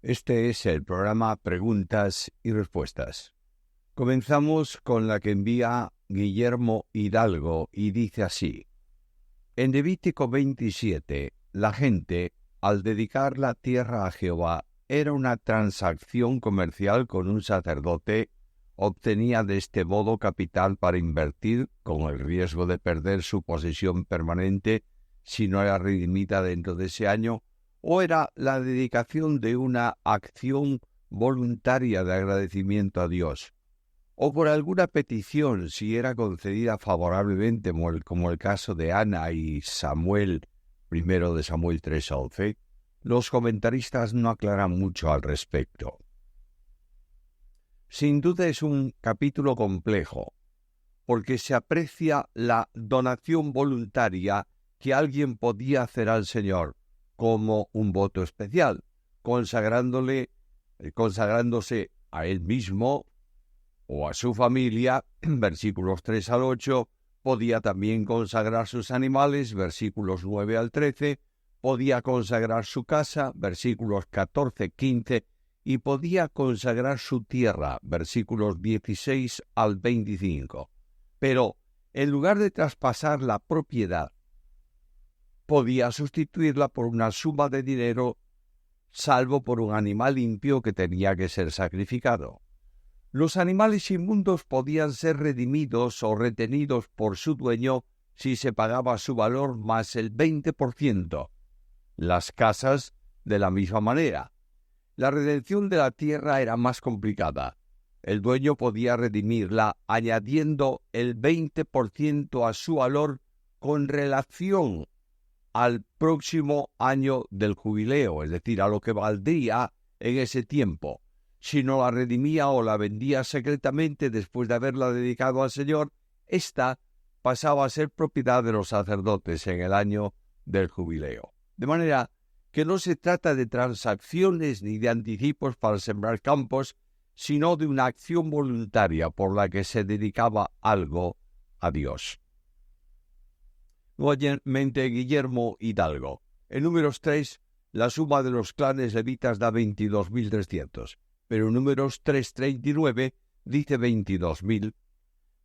Este es el programa Preguntas y Respuestas. Comenzamos con la que envía Guillermo Hidalgo y dice así: en Levítico 27, la gente, al dedicar la tierra a Jehová, era una transacción comercial con un sacerdote, obtenía de este modo capital para invertir, con el riesgo de perder su posesión permanente si no era redimida dentro de ese año, o era la dedicación de una acción voluntaria de agradecimiento a Dios, o por alguna petición si era concedida favorablemente, como el caso de Ana y Samuel, primero de Samuel 3:11, los comentaristas no aclaran mucho al respecto. Sin duda es un capítulo complejo, porque se aprecia la donación voluntaria que alguien podía hacer al Señor como un voto especial, consagrándose a él mismo o a su familia, versículos 3 al 8, podía también consagrar sus animales, versículos 9 al 13, podía consagrar su casa, versículos 14, 15, y podía consagrar su tierra, versículos 16 al 25. Pero, en lugar de traspasar la propiedad, podía sustituirla por una suma de dinero, salvo por un animal limpio que tenía que ser sacrificado. Los animales inmundos podían ser redimidos o retenidos por su dueño si se pagaba su valor más el 20%. Las casas, de la misma manera. La redención de la tierra era más complicada. El dueño podía redimirla añadiendo el 20% a su valor con relación al próximo año del jubileo, es decir, a lo que valdría en ese tiempo. Si no la redimía o la vendía secretamente después de haberla dedicado al Señor, ésta pasaba a ser propiedad de los sacerdotes en el año del jubileo. De manera que no se trata de transacciones ni de anticipos para sembrar campos, sino de una acción voluntaria por la que se dedicaba algo a Dios. Nuevamente Guillermo Hidalgo. En Números 3, la suma de los clanes levitas da 22.300, pero en Números 3:39 dice 22.000.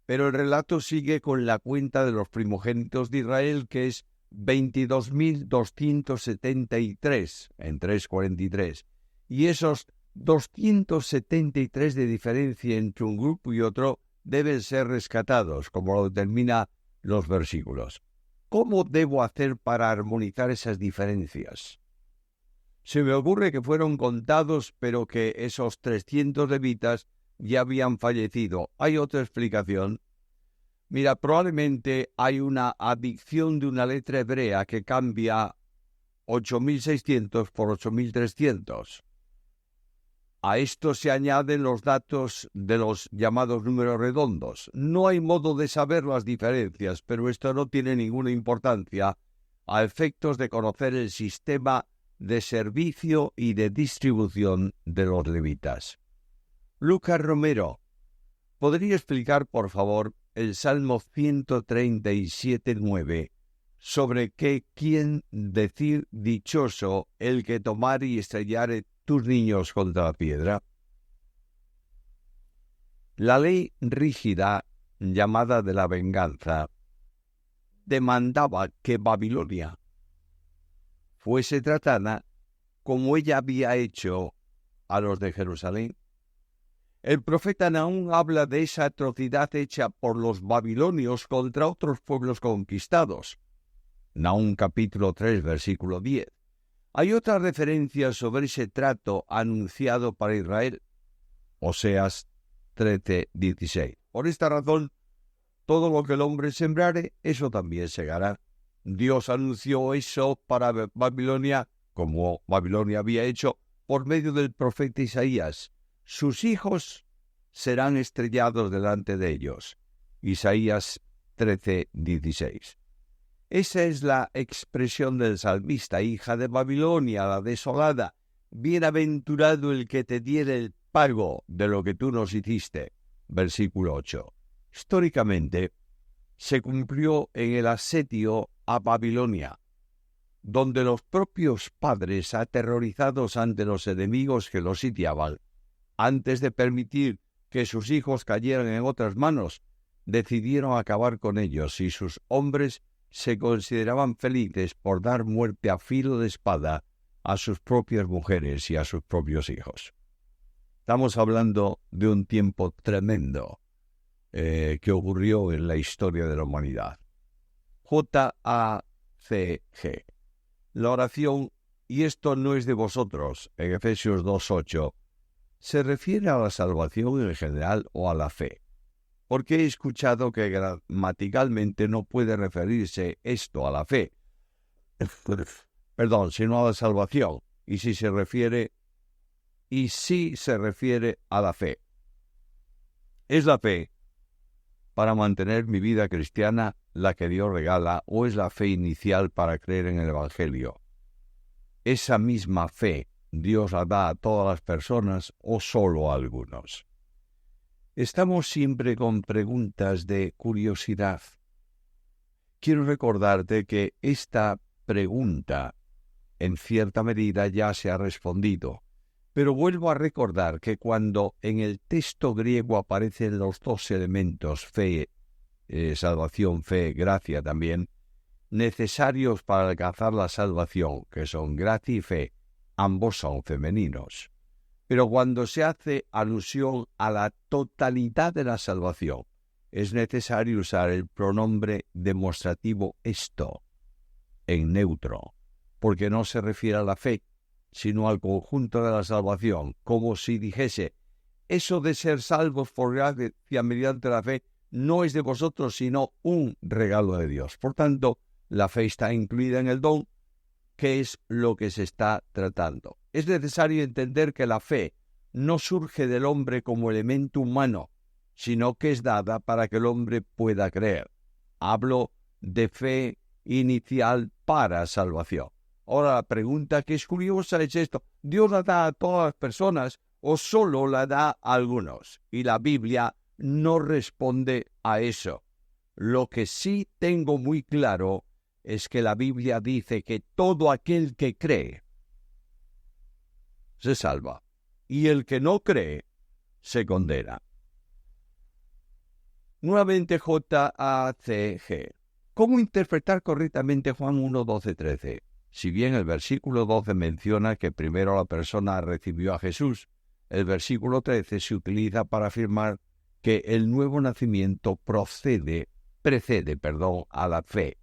Pero el relato sigue con la cuenta de los primogénitos de Israel, que es 22.273 en 3:43. Y esos 273 de diferencia entre un grupo y otro deben ser rescatados, como lo determinan los versículos. ¿Cómo debo hacer para armonizar esas diferencias? Se me ocurre que fueron contados, pero que esos 300 levitas ya habían fallecido. ¿Hay otra explicación? Mira, probablemente hay una adición de una letra hebrea que cambia 8.600 por 8.300. A esto se añaden los datos de los llamados números redondos. No hay modo de saber las diferencias, pero esto no tiene ninguna importancia a efectos de conocer el sistema de servicio y de distribución de los levitas. Lucas Romero, ¿podría explicar, por favor, el Salmo 137:9, sobre quién decir dichoso el que tomare y estrellare tus niños contra la piedra? La ley rígida, llamada de la venganza, demandaba que Babilonia fuese tratada como ella había hecho a los de Jerusalén. El profeta Nahum habla de esa atrocidad hecha por los babilonios contra otros pueblos conquistados. Nahum capítulo 3, versículo 10. Hay otra referencia sobre ese trato anunciado para Israel. Oseas 13:16. Por esta razón, todo lo que el hombre sembrare, eso también segará. Dios anunció eso para Babilonia, como Babilonia había hecho, por medio del profeta Isaías. Sus hijos serán estrellados delante de ellos. Isaías 13:16. Esa es la expresión del salmista: hija de Babilonia, la desolada, bienaventurado el que te diere el pago de lo que tú nos hiciste. Versículo 8. Históricamente, se cumplió en el asedio a Babilonia. donde los propios padres, aterrorizados ante los enemigos que los sitiaban, antes de permitir que sus hijos cayeran en otras manos, decidieron acabar con ellos, y sus hombres se consideraban felices por dar muerte a filo de espada a sus propias mujeres y a sus propios hijos. Estamos hablando de un tiempo tremendo que ocurrió en la historia de la humanidad. J-A-C-G. La oración, y esto no es de vosotros, en Efesios 2:8, se refiere a la salvación en general o a la fe, porque he escuchado que gramaticalmente no puede referirse esto a la fe, sino a la salvación, y sí se refiere a la fe. ¿Es la fe para mantener mi vida cristiana la que Dios regala, o es la fe inicial para creer en el Evangelio? ¿Esa misma fe Dios la da a todas las personas o solo a algunos? Estamos siempre con preguntas de curiosidad. Quiero recordarte que esta pregunta, en cierta medida, ya se ha respondido. Pero vuelvo a recordar que cuando en el texto griego aparecen los dos elementos, fe, salvación, fe, gracia también, necesarios para alcanzar la salvación, que son gracia y fe, ambos son femeninos. Pero cuando se hace alusión a la totalidad de la salvación, es necesario usar el pronombre demostrativo esto, en neutro, porque no se refiere a la fe, sino al conjunto de la salvación, como si dijese, eso de ser salvos por gracia mediante la fe no es de vosotros, sino un regalo de Dios. Por tanto, la fe está incluida en el don, que es lo que se está tratando. Es necesario entender que la fe no surge del hombre como elemento humano, sino que es dada para que el hombre pueda creer. Hablo de fe inicial para salvación. Ahora, la pregunta que es curiosa es esto: ¿Dios la da a todas las personas o solo la da a algunos? Y la Biblia no responde a eso. Lo que sí tengo muy claro es que la Biblia dice que todo aquel que cree se salva, y el que no cree se condena. Nuevamente J-A-C-G. ¿Cómo interpretar correctamente Juan 1:12-13? Si bien el versículo 12 menciona que primero la persona recibió a Jesús, el versículo 13 se utiliza para afirmar que el nuevo nacimiento precede a la fe,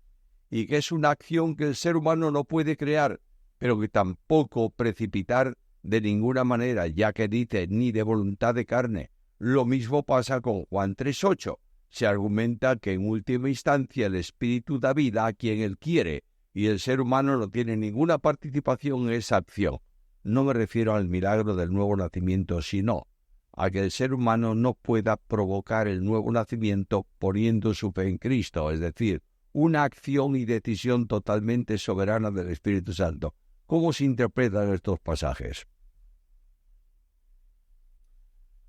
y que es una acción que el ser humano no puede crear, pero que tampoco precipitar de ninguna manera, ya que dice ni de voluntad de carne. Lo mismo pasa con Juan 3:8. Se argumenta que en última instancia el Espíritu da vida a quien Él quiere, y el ser humano no tiene ninguna participación en esa acción. No me refiero al milagro del nuevo nacimiento, sino a que el ser humano no pueda provocar el nuevo nacimiento poniendo su fe en Cristo, es decir, una acción y decisión totalmente soberana del Espíritu Santo. ¿Cómo se interpretan estos pasajes?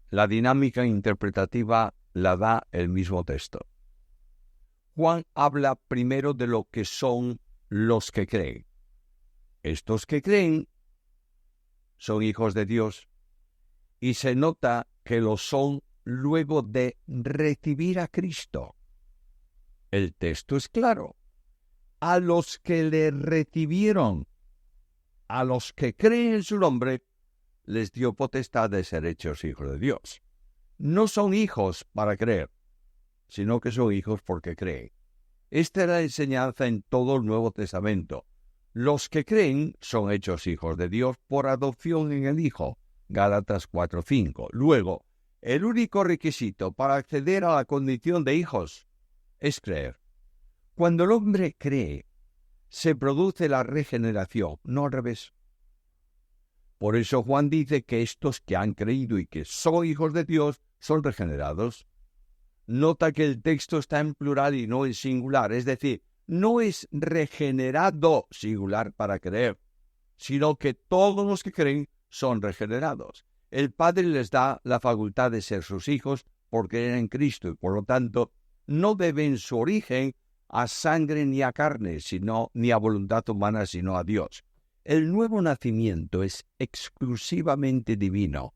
La dinámica interpretativa la da el mismo texto. Juan habla primero de lo que son los que creen. Estos que creen son hijos de Dios, y se nota que lo son luego de recibir a Cristo. El texto es claro. A los que le recibieron, a los que creen en su nombre, les dio potestad de ser hechos hijos de Dios. No son hijos para creer, sino que son hijos porque creen. Esta es la enseñanza en todo el Nuevo Testamento. Los que creen son hechos hijos de Dios por adopción en el Hijo. Gálatas 4:5. Luego, el único requisito para acceder a la condición de hijos es creer. Cuando el hombre cree, se produce la regeneración, no al revés. Por eso Juan dice que estos que han creído y que son hijos de Dios son regenerados. Nota que el texto está en plural y no en singular, es decir, no es regenerado singular para creer, sino que todos los que creen son regenerados. El Padre les da la facultad de ser sus hijos por creer en Cristo y por lo tanto no deben su origen a sangre ni a carne, ni a voluntad humana, sino a Dios. El nuevo nacimiento es exclusivamente divino,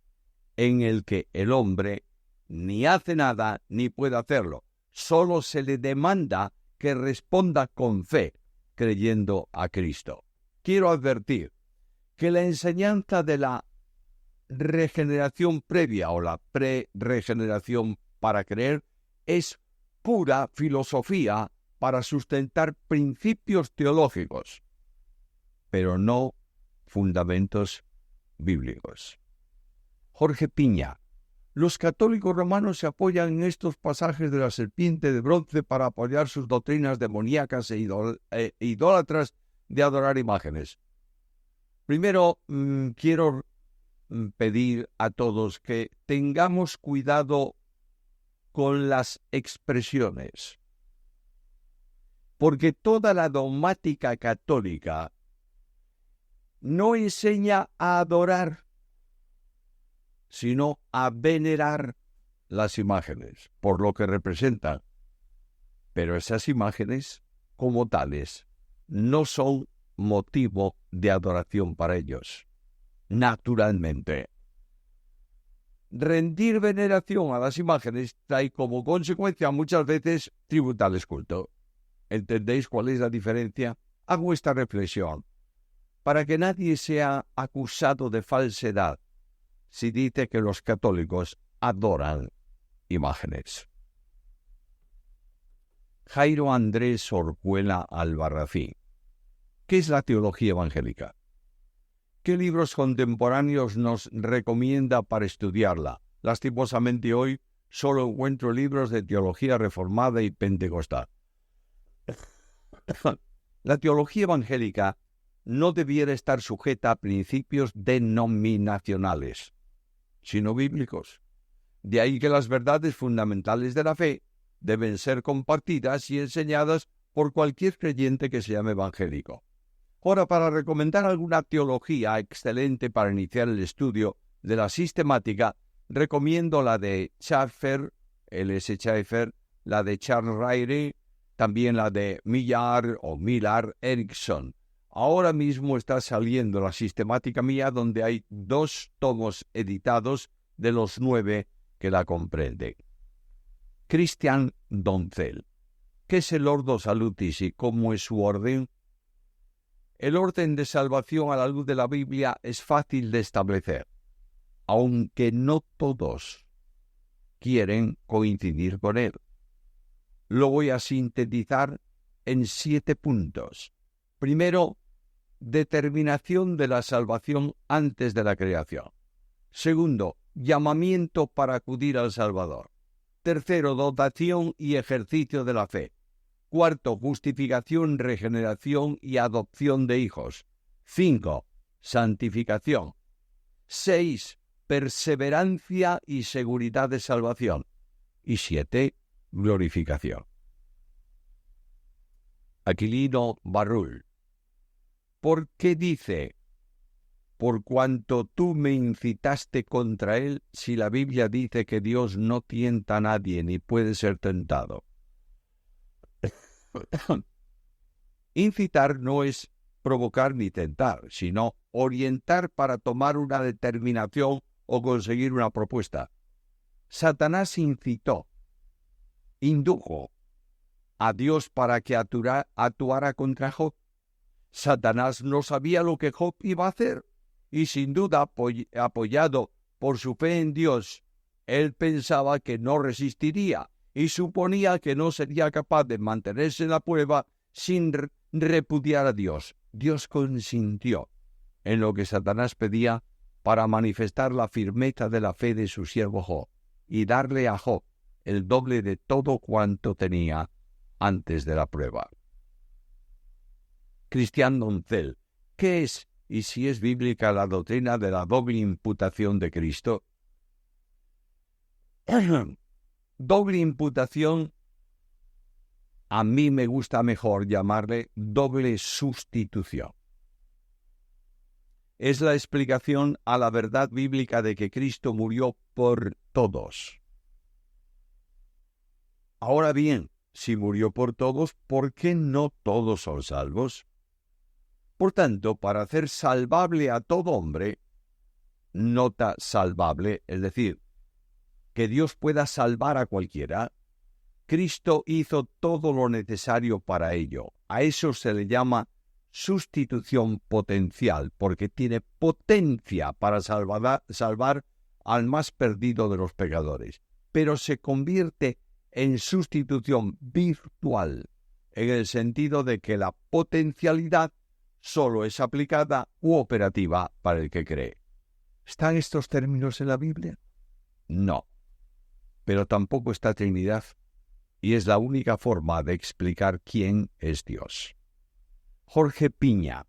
en el que el hombre ni hace nada ni puede hacerlo. Solo se le demanda que responda con fe, creyendo a Cristo. Quiero advertir que la enseñanza de la regeneración previa o la pre-regeneración para creer es pura filosofía para sustentar principios teológicos, pero no fundamentos bíblicos. Jorge Piña. Los católicos romanos se apoyan en estos pasajes de la serpiente de bronce para apoyar sus doctrinas demoníacas e idólatras de adorar imágenes. Primero, quiero pedir a todos que tengamos cuidado con las expresiones, porque toda la dogmática católica no enseña a adorar, sino a venerar las imágenes, por lo que representan. Pero esas imágenes, como tales, no son motivo de adoración para ellos, naturalmente. Rendir veneración a las imágenes trae como consecuencia muchas veces tributarles culto. ¿Entendéis cuál es la diferencia? Hago esta reflexión para que nadie sea acusado de falsedad si dice que los católicos adoran imágenes. Jairo Andrés Orjuela Albarracín. ¿Qué es la teología evangélica? ¿Qué libros contemporáneos nos recomienda para estudiarla? Lastimosamente hoy solo encuentro libros de teología reformada y pentecostal. La teología evangélica no debiera estar sujeta a principios denominacionales, sino bíblicos. De ahí que las verdades fundamentales de la fe deben ser compartidas y enseñadas por cualquier creyente que se llame evangélico. Ahora, para recomendar alguna teología excelente para iniciar el estudio de la sistemática, recomiendo la de Schaeffer, L.S. Schaeffer, la de Charles Ryrie, también la de Millar Erickson. Ahora mismo está saliendo la sistemática mía, donde hay 2 tomos editados de los 9 que la comprenden. Christian Doncel. ¿Qué es el Ordo Salutis y cómo es su orden? El orden de salvación a la luz de la Biblia es fácil de establecer, aunque no todos quieren coincidir con él. Lo voy a sintetizar en 7 puntos. Primero, determinación de la salvación antes de la creación. Segundo, llamamiento para acudir al Salvador. Tercero, dotación y ejercicio de la fe. Cuarto, justificación, regeneración y adopción de hijos. 5, santificación. 6, perseverancia y seguridad de salvación. Y 7, glorificación. Aquilino Barrul. ¿Por qué dice, por cuanto tú me incitaste contra él, si la Biblia dice que Dios no tienta a nadie ni puede ser tentado? Incitar no es provocar ni tentar, sino orientar para tomar una determinación o conseguir una propuesta. Satanás indujo a Dios para que actuara contra Job. Satanás no sabía lo que Job iba a hacer y sin duda, apoyado por su fe en Dios, él pensaba que no resistiría y suponía que no sería capaz de mantenerse en la prueba sin repudiar a Dios. Dios consintió en lo que Satanás pedía para manifestar la firmeza de la fe de su siervo Job y darle a Job el doble de todo cuanto tenía antes de la prueba. Christian Doncel. ¿Qué es y si es bíblica la doctrina de la doble imputación de Cristo? Doble imputación, a mí me gusta mejor llamarle doble sustitución. Es la explicación a la verdad bíblica de que Cristo murió por todos. Ahora bien, Si murió por todos, ¿por qué no todos son salvos? Por tanto, para hacer salvable a todo hombre, nota salvable, es decir, que Dios pueda salvar a cualquiera, Cristo hizo todo lo necesario para ello. A eso se le llama sustitución potencial, porque tiene potencia para salvar al más perdido de los pecadores, pero se convierte en sustitución virtual, en el sentido de que la potencialidad solo es aplicada u operativa para el que cree. ¿Están estos términos en la Biblia? No, pero tampoco está Trinidad, y es la única forma de explicar quién es Dios. Jorge Piña.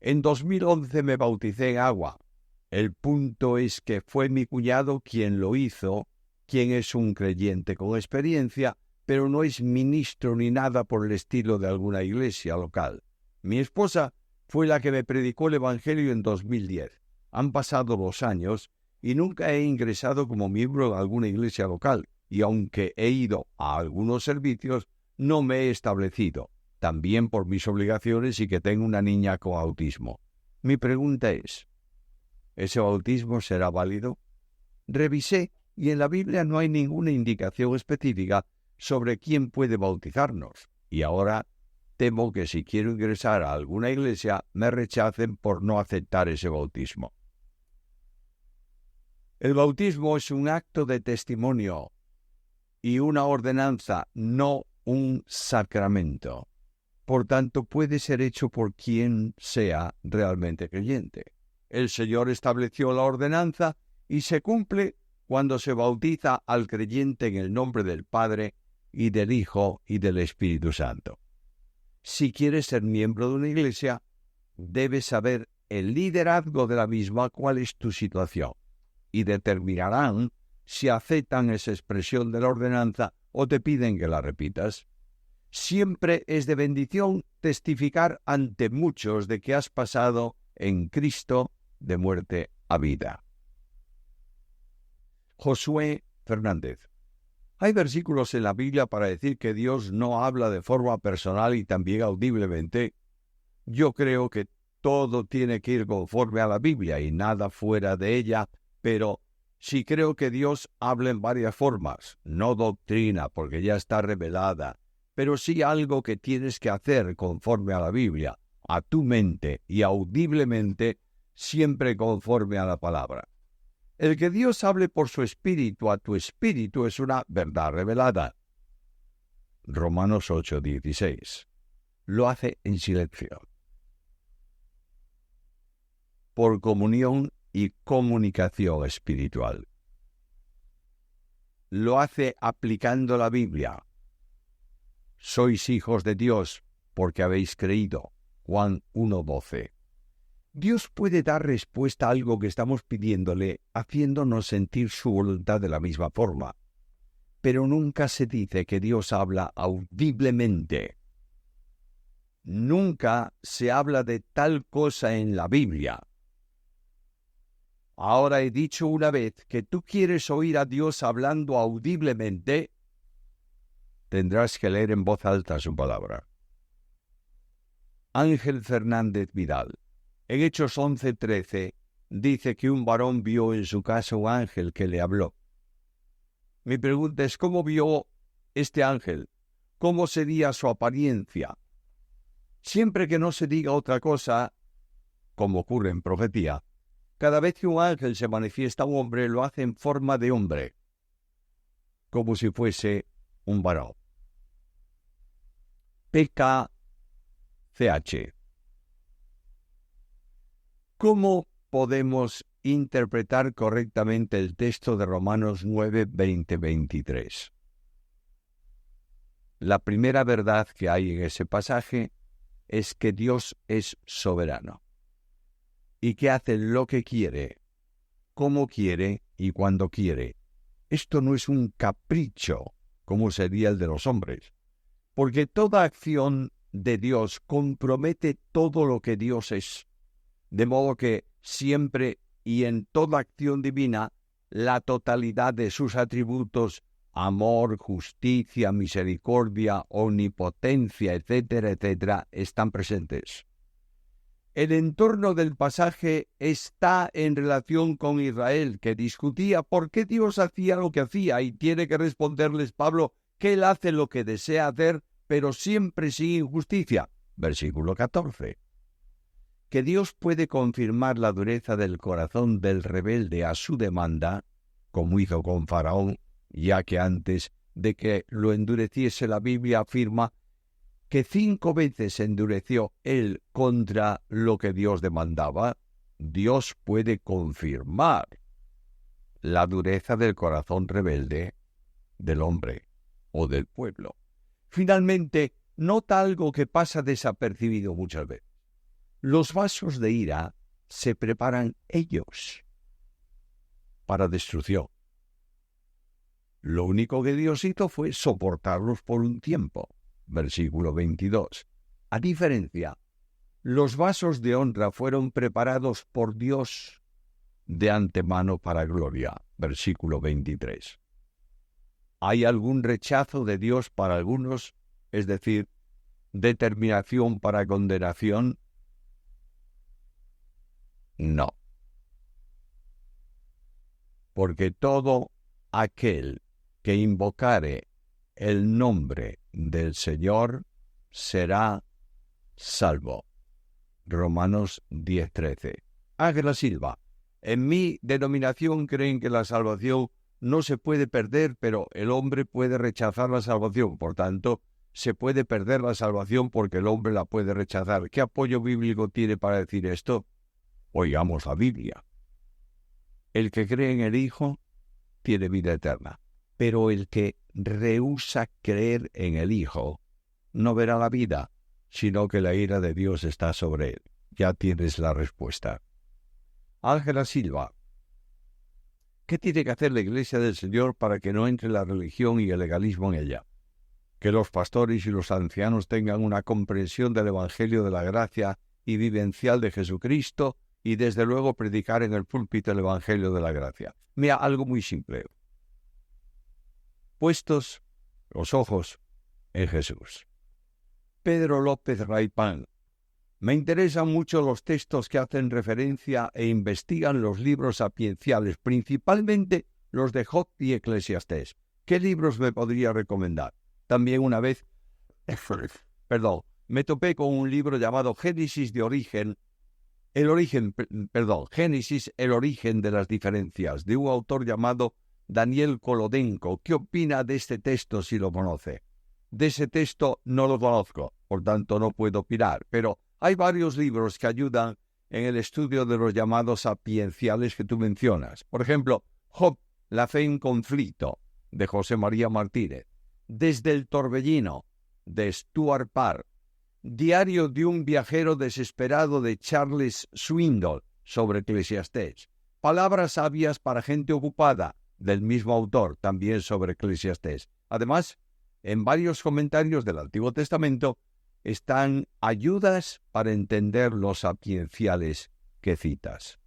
En 2011 me bauticé en agua. El punto es que fue mi cuñado quien lo hizo, quien es un creyente con experiencia, pero no es ministro ni nada por el estilo de alguna iglesia local. Mi esposa fue la que me predicó el Evangelio en 2010. Han pasado los años y nunca he ingresado como miembro de alguna iglesia local, y aunque he ido a algunos servicios, no me he establecido, también por mis obligaciones y que tengo una niña con autismo. Mi pregunta es, ¿ese bautismo será válido? Revisé y en la Biblia no hay ninguna indicación específica sobre quién puede bautizarnos, y ahora temo que si quiero ingresar a alguna iglesia me rechacen por no aceptar ese bautismo. El bautismo es un acto de testimonio y una ordenanza, no un sacramento. Por tanto, puede ser hecho por quien sea realmente creyente. El Señor estableció la ordenanza y se cumple cuando se bautiza al creyente en el nombre del Padre y del Hijo y del Espíritu Santo. Si quieres ser miembro de una iglesia, debes saber el liderazgo de la misma cuál es tu situación, y determinarán si aceptan esa expresión de la ordenanza o te piden que la repitas. Siempre es de bendición testificar ante muchos de que has pasado en Cristo de muerte a vida. Josué Fernández. Hay versículos en la Biblia para decir que Dios no habla de forma personal y también audiblemente. Yo creo que todo tiene que ir conforme a la Biblia y nada fuera de ella, pero sí creo que Dios habla en varias formas, no doctrina porque ya está revelada, pero sí algo que tienes que hacer conforme a la Biblia, a tu mente y audiblemente, siempre conforme a la palabra. El que Dios hable por su espíritu a tu espíritu es una verdad revelada. Romanos 8:16. Lo hace en silencio. Por comunión y comunicación espiritual. Lo hace aplicando la Biblia. Sois hijos de Dios porque habéis creído. Juan 1:12. Dios puede dar respuesta a algo que estamos pidiéndole, haciéndonos sentir su voluntad de la misma forma. Pero nunca se dice que Dios habla audiblemente. Nunca se habla de tal cosa en la Biblia. Ahora he dicho una vez que tú quieres oír a Dios hablando audiblemente, tendrás que leer en voz alta su palabra. Ángel Fernández Vidal. En Hechos 11:13 dice que un varón vio en su casa un ángel que le habló. Mi pregunta es, ¿cómo vio este ángel? ¿Cómo sería su apariencia? Siempre que no se diga otra cosa, como ocurre en profecía, cada vez que un ángel se manifiesta a un hombre, lo hace en forma de hombre, como si fuese un varón. PKCH. ¿Cómo podemos interpretar correctamente el texto de Romanos 9:20-23? La primera verdad que hay en ese pasaje es que Dios es soberano y que hace lo que quiere, como quiere y cuando quiere. Esto no es un capricho, como sería el de los hombres, porque toda acción de Dios compromete todo lo que Dios es. De modo que siempre y en toda acción divina, la totalidad de sus atributos amor, justicia, misericordia, omnipotencia, etcétera, etcétera, están presentes. El entorno del pasaje está en relación con Israel, que discutía por qué Dios hacía lo que hacía, y tiene que responderles Pablo que él hace lo que desea hacer, pero siempre sin injusticia. Versículo 14. Que Dios puede confirmar la dureza del corazón del rebelde a su demanda, como hizo con Faraón, ya que antes de que lo endureciese la Biblia afirma que 5 veces endureció él contra lo que Dios demandaba. Dios puede confirmar la dureza del corazón rebelde del hombre o del pueblo. Finalmente, nota algo que pasa desapercibido muchas veces. Los vasos de ira se preparan ellos para destrucción. Lo único que Dios hizo fue soportarlos por un tiempo. Versículo 22. A diferencia, los vasos de honra fueron preparados por Dios de antemano para gloria. Versículo 23. ¿Hay algún rechazo de Dios para algunos? Es decir, determinación para condenación. No. Porque todo aquel que invocare el nombre del Señor será salvo. Romanos 10:13. Ángela Silva. En mi denominación creen que la salvación no se puede perder, pero el hombre puede rechazar la salvación. Por tanto, se puede perder la salvación porque el hombre la puede rechazar. ¿Qué apoyo bíblico tiene para decir esto? Oigamos la Biblia. El que cree en el Hijo tiene vida eterna, pero el que rehúsa creer en el Hijo no verá la vida, sino que la ira de Dios está sobre él. Ya tienes la respuesta. Ángela Silva. ¿Qué tiene que hacer la Iglesia del Señor para que no entre la religión y el legalismo en ella? Que los pastores y los ancianos tengan una comprensión del Evangelio de la gracia y vivencial de Jesucristo, y desde luego predicar en el púlpito el Evangelio de la gracia. Mira, algo muy simple. Puestos los ojos en Jesús. Pedro López Raipán. Me interesan mucho los textos que hacen referencia e investigan los libros sapienciales, principalmente los de Job y Eclesiastés. ¿Qué libros me podría recomendar? También una vez, me topé con un libro llamado Génesis, el origen de las diferencias, de un autor llamado Daniel Kolodenko. ¿Qué opina de este texto si lo conoce? De ese texto no lo conozco, por tanto no puedo opinar, pero hay varios libros que ayudan en el estudio de los llamados sapienciales que tú mencionas. Por ejemplo, Job, la fe en conflicto, de José María Martínez. Desde el torbellino, de Stuart Parr. Diario de un viajero desesperado, de Charles Swindoll, sobre Eclesiastés. Palabras sabias para gente ocupada, del mismo autor, también sobre Eclesiastés. Además, en varios comentarios del Antiguo Testamento están ayudas para entender los sapienciales que citas.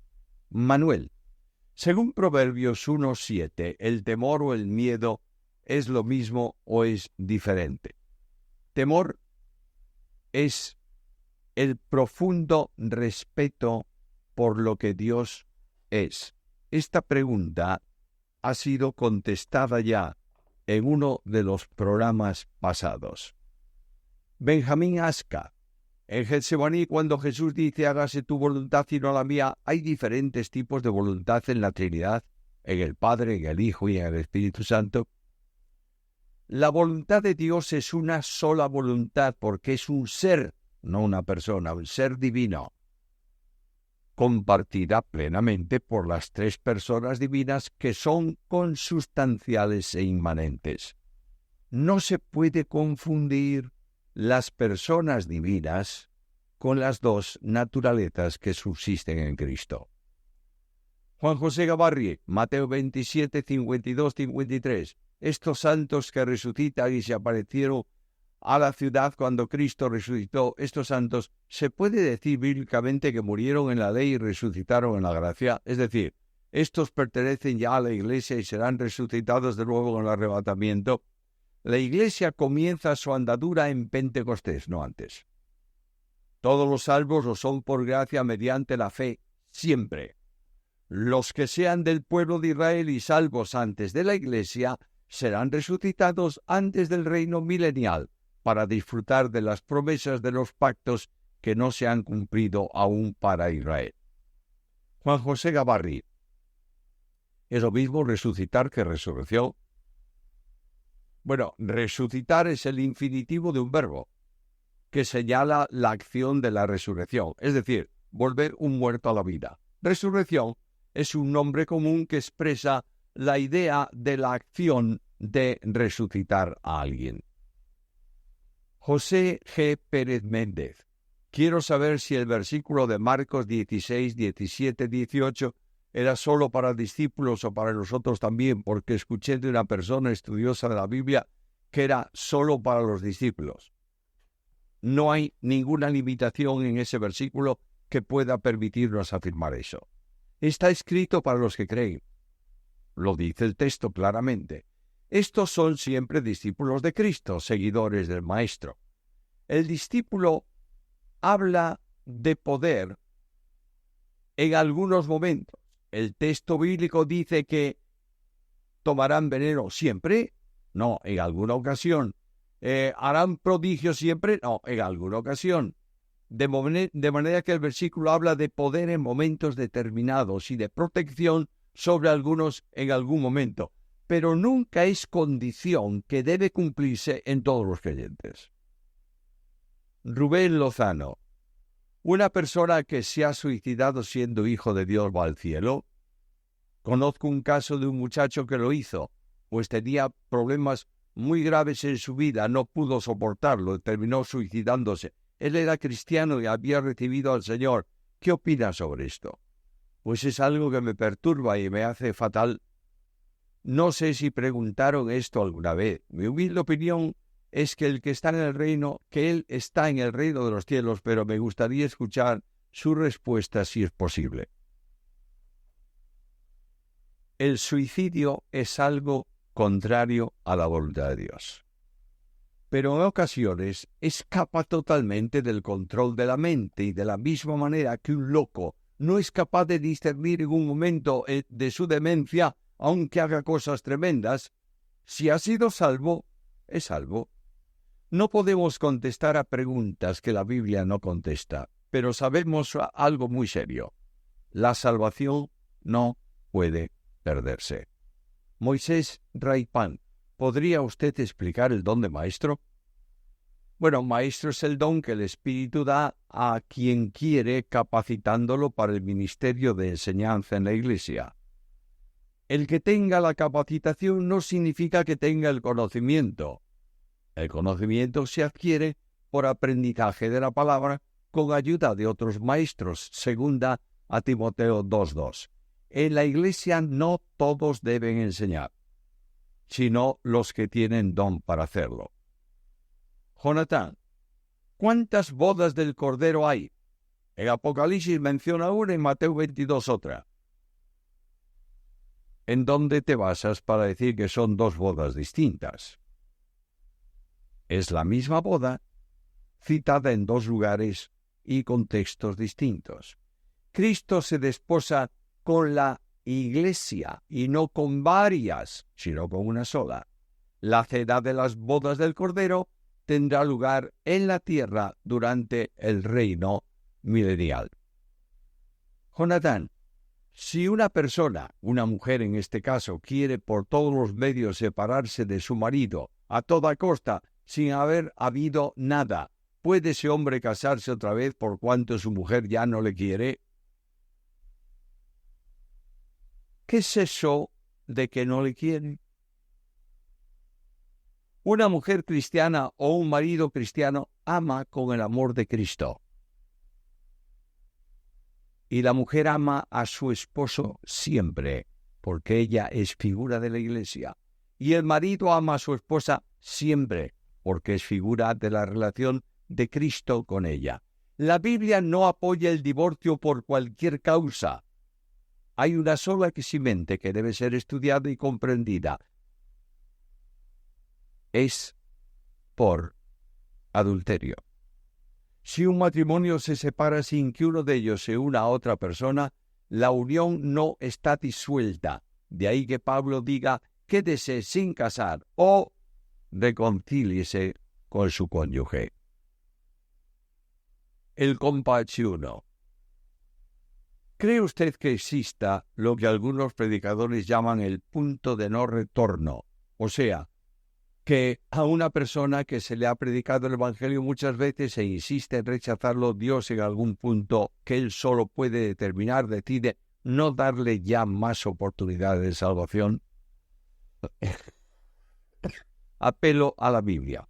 Manuel. Según Proverbios 1:7, ¿el temor o el miedo es lo mismo o es diferente? Temor es el profundo respeto por lo que Dios es. Esta pregunta ha sido contestada ya en uno de los programas pasados. Benjamín Asca. En Getsemaní, cuando Jesús dice hágase tu voluntad y no la mía, hay diferentes tipos de voluntad en la Trinidad, en el Padre, en el Hijo y en el Espíritu Santo. La voluntad de Dios es una sola voluntad porque es un ser, no una persona, un ser divino, compartida plenamente por las 3 personas divinas que son consustanciales e inmanentes. No se puede confundir las personas divinas con las 2 naturalezas que subsisten en Cristo. Juan José Gavarri, Mateo 27, 52, 53. Estos santos que resucitan y se aparecieron a la ciudad cuando Cristo resucitó, estos santos, ¿se puede decir bíblicamente que murieron en la ley y resucitaron en la gracia? Es decir, estos pertenecen ya a la Iglesia y serán resucitados de nuevo con el arrebatamiento. La Iglesia comienza su andadura en Pentecostés, no antes. Todos los salvos lo son por gracia mediante la fe, siempre. Los que sean del pueblo de Israel y salvos antes de la Iglesia serán resucitados antes del reino milenial para disfrutar de las promesas de los pactos que no se han cumplido aún para Israel. Juan José Gabarri. ¿Es lo mismo resucitar que resurrección? Bueno, resucitar es el infinitivo de un verbo que señala la acción de la resurrección, es decir, volver un muerto a la vida. Resurrección es un nombre común que expresa la idea de la acción de resucitar a alguien. José G. Pérez Méndez. Quiero saber si el versículo de Marcos 16, 17, 18 era solo para discípulos o para nosotros también, porque escuché de una persona estudiosa de la Biblia que era solo para los discípulos. No hay ninguna limitación en ese versículo que pueda permitirnos afirmar eso. Está escrito para los que creen. Lo dice el texto claramente. Estos son siempre discípulos de Cristo, seguidores del Maestro. El discípulo habla de poder en algunos momentos. El texto bíblico dice que tomarán veneno siempre. No, en alguna ocasión. ¿Harán prodigios siempre? No, en alguna ocasión. De manera que el versículo habla de poder en momentos determinados y de protección sobre algunos en algún momento, pero nunca es condición que debe cumplirse en todos los creyentes. Rubén Lozano. ¿Una persona que se ha suicidado siendo hijo de Dios va al cielo? Conozco un caso de un muchacho que lo hizo, pues tenía problemas muy graves en su vida, no pudo soportarlo y terminó suicidándose. Él era cristiano y había recibido al Señor. ¿Qué opina sobre esto? Pues es algo que me perturba y me hace fatal. No sé si preguntaron esto alguna vez. Mi humilde opinión es que el que está en el reino, que él está en el reino de los cielos, pero me gustaría escuchar su respuesta si es posible. El suicidio es algo contrario a la voluntad de Dios. Pero en ocasiones escapa totalmente del control de la mente y de la misma manera que un loco no es capaz de discernir en un momento de su demencia, aunque haga cosas tremendas, si ha sido salvo, es salvo. No podemos contestar a preguntas que la Biblia no contesta, pero sabemos algo muy serio. La salvación no puede perderse. Moisés Raipan, ¿podría usted explicar el don de maestro? Bueno, maestro es el don que el Espíritu da a quien quiere, capacitándolo para el ministerio de enseñanza en la Iglesia. El que tenga la capacitación no significa que tenga el conocimiento. El conocimiento se adquiere por aprendizaje de la palabra con ayuda de otros maestros, segunda a Timoteo 2:2. En la Iglesia no todos deben enseñar, sino los que tienen don para hacerlo. Jonathan, ¿cuántas bodas del Cordero hay? En Apocalipsis menciona una, en Mateo 22 otra. ¿En dónde te basas para decir que son dos bodas distintas? Es la misma boda, citada en dos lugares y contextos distintos. Cristo se desposa con la Iglesia, y no con varias, sino con una sola. La cena de las bodas del Cordero tendrá lugar en la tierra durante el reino milenial. Jonathan, si una persona, una mujer en este caso, quiere por todos los medios separarse de su marido a toda costa, sin haber habido nada, ¿puede ese hombre casarse otra vez por cuanto su mujer ya no le quiere? ¿Qué es eso de que no le quiere? Una mujer cristiana o un marido cristiano ama con el amor de Cristo. Y la mujer ama a su esposo siempre, porque ella es figura de la Iglesia. Y el marido ama a su esposa siempre, porque es figura de la relación de Cristo con ella. La Biblia no apoya el divorcio por cualquier causa. hay una sola eximente que debe ser estudiada y comprendida. Es por adulterio. Si un matrimonio se separa sin que uno de ellos se una a otra persona, la unión no está disuelta. De ahí que Pablo diga, quédese sin casar o reconcíliese con su cónyuge. El compasiuno. ¿Cree usted que exista lo que algunos predicadores llaman el punto de no retorno? O sea, que a una persona que se le ha predicado el Evangelio muchas veces e insiste en rechazarlo, Dios en algún punto que él solo puede determinar, decide no darle ya más oportunidades de salvación. Apelo a la Biblia.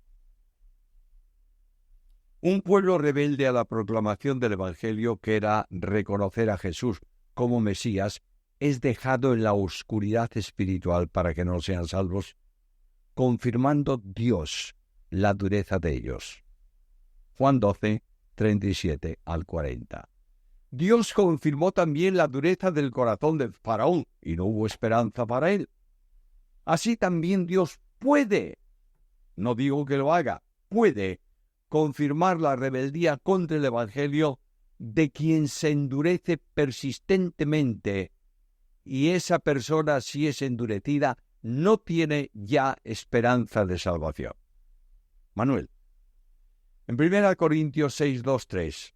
Un pueblo rebelde a la proclamación del Evangelio, que era reconocer a Jesús como Mesías, es dejado en la oscuridad espiritual para que no sean salvos, confirmando Dios la dureza de ellos. Juan 12, 37 al 40. Dios confirmó también la dureza del corazón de Faraón y no hubo esperanza para él. Así también Dios puede, no digo que lo haga, puede confirmar la rebeldía contra el Evangelio de quien se endurece persistentemente, y esa persona, si es endurecida, no tiene ya esperanza de salvación. Manuel. En 1 Corintios 6, 2, 3,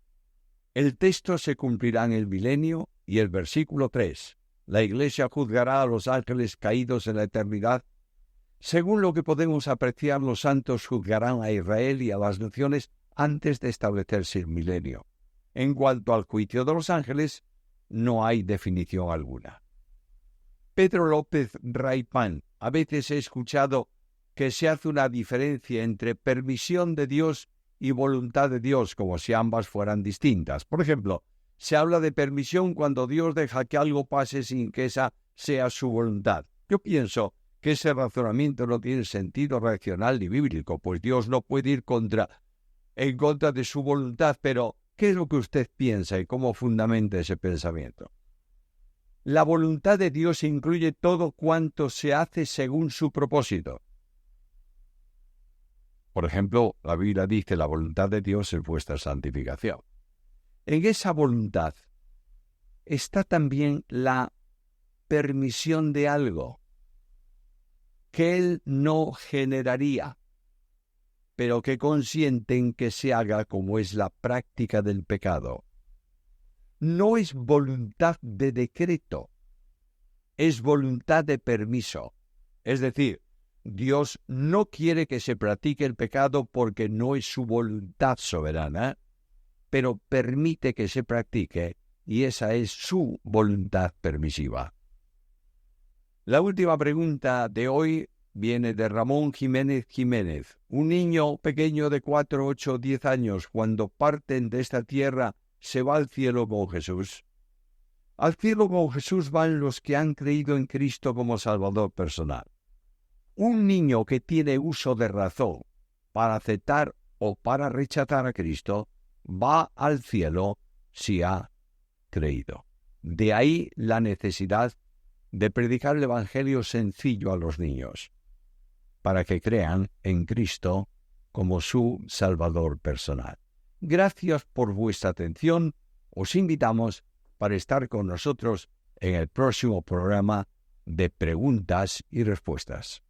el texto se cumplirá en el milenio, y el versículo 3, la Iglesia juzgará a los ángeles caídos en la eternidad. Según lo que podemos apreciar, los santos juzgarán a Israel y a las naciones antes de establecerse el milenio. En cuanto al juicio de los ángeles, no hay definición alguna. Pedro López Raipán, a veces he escuchado que se hace una diferencia entre permisión de Dios y voluntad de Dios, como si ambas fueran distintas. Por ejemplo, se habla de permisión cuando Dios deja que algo pase sin que esa sea su voluntad. Yo pienso que ese razonamiento no tiene sentido racional ni bíblico, pues Dios no puede ir en contra de su voluntad. Pero, ¿qué es lo que usted piensa y cómo fundamenta ese pensamiento? La voluntad de Dios incluye todo cuanto se hace según su propósito. Por ejemplo, la Biblia dice: la voluntad de Dios es vuestra santificación. En esa voluntad está también la permisión de algo que Él no generaría, pero que consiente en que se haga, como es la práctica del pecado. No es voluntad de decreto, es voluntad de permiso. Es decir, Dios no quiere que se practique el pecado porque no es su voluntad soberana, pero permite que se practique, y esa es su voluntad permisiva. La última pregunta de hoy viene de Ramón Jiménez Jiménez. Un niño pequeño de 4, 8, 10 años, cuando parten de esta tierra, ¿se va al cielo con Jesús? Al cielo con Jesús van los que han creído en Cristo como Salvador personal. Un niño que tiene uso de razón para aceptar o para rechazar a Cristo va al cielo si ha creído. De ahí la necesidad de predicar el Evangelio sencillo a los niños, para que crean en Cristo como su Salvador personal. Gracias por vuestra atención. Os invitamos para estar con nosotros en el próximo programa de preguntas y respuestas.